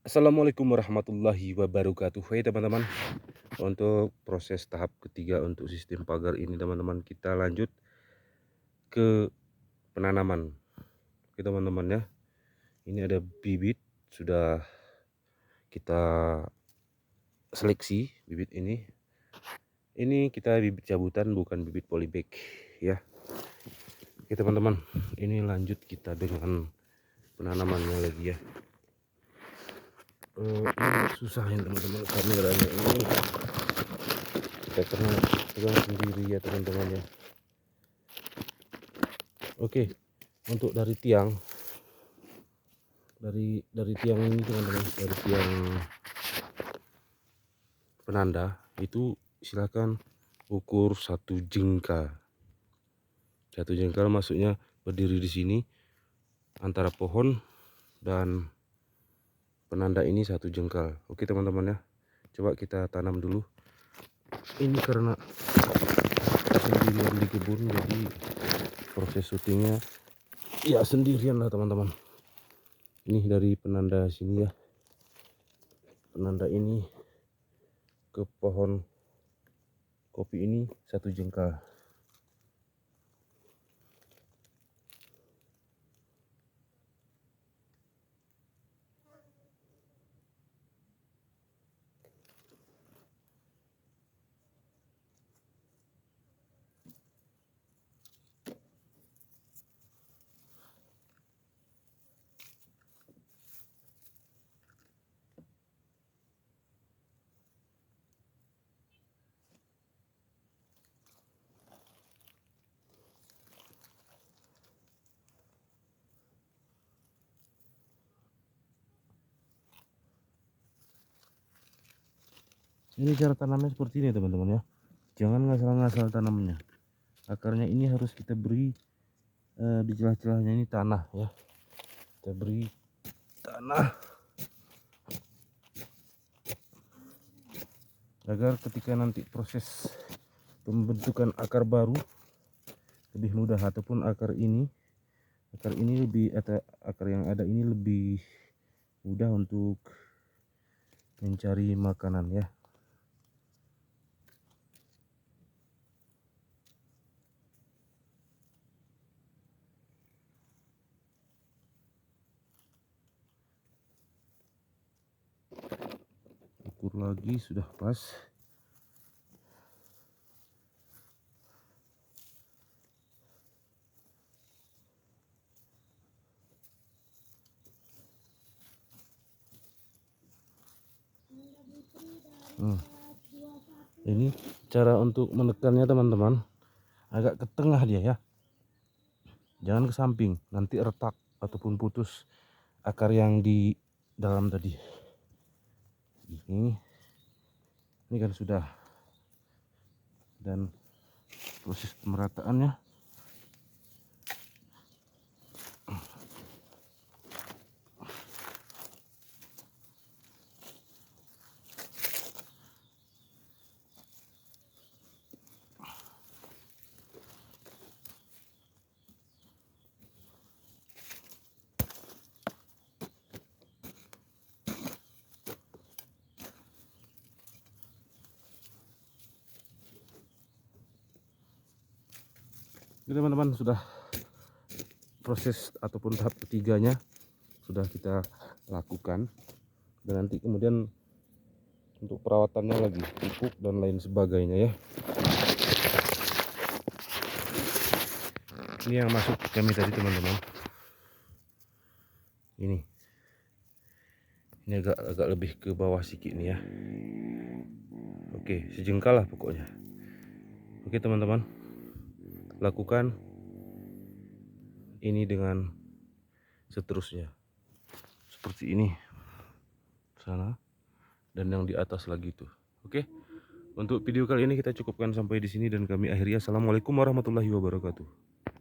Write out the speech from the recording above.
Assalamualaikum warahmatullahi wabarakatuh. Hai teman-teman, untuk proses tahap ketiga untuk sistem pagar ini teman-teman, kita lanjut ke penanaman. Oke teman-teman ya, ini ada bibit sudah kita seleksi. Bibit ini kita bibit cabutan, bukan bibit polybag ya. Oke teman-teman, ini lanjut kita dengan penanamannya lagi ya. Ini susah ya teman-teman, kameranya ini kita pernah pegang sendiri ya teman-teman ya. Oke, untuk dari tiang ini teman-teman, dari tiang penanda itu silakan ukur satu jengkal maksudnya berdiri di sini antara pohon dan penanda ini satu jengkal. Oke teman-teman ya, coba kita tanam dulu. Ini karena sendirian di kebun, jadi proses syutingnya ya sendirian lah teman-teman. Ini dari penanda sini ya, penanda ini ke pohon kopi ini satu jengkal. Ini cara tanamnya seperti ini teman-teman ya, jangan ngasal-ngasal tanamnya. Akarnya ini harus kita beri di celah-celahnya ini tanah ya, kita beri tanah agar ketika nanti proses pembentukan akar baru lebih mudah, ataupun akar ini lebih, atau akar yang ada ini lebih mudah untuk mencari makanan ya. Ukur lagi sudah pas. Ini cara untuk menekannya teman-teman, agak ke tengah dia ya, jangan ke samping, nanti retak ataupun putus akar yang di dalam tadi. Ini kan sudah, dan proses pemerataannya ini teman-teman, sudah proses ataupun tahap ketiganya sudah kita lakukan, dan nanti kemudian untuk perawatannya lagi, pupuk dan lain sebagainya ya. Ini yang masuk kami tadi teman-teman, ini agak lebih ke bawah sedikit nih ya. Oke, sejengkal lah pokoknya. Oke teman-teman, lakukan ini dengan seterusnya seperti ini, sana dan yang di atas lagi tuh. Oke, untuk video kali ini kita cukupkan sampai di sini dan kami akhiri. Assalamualaikum warahmatullahi wabarakatuh.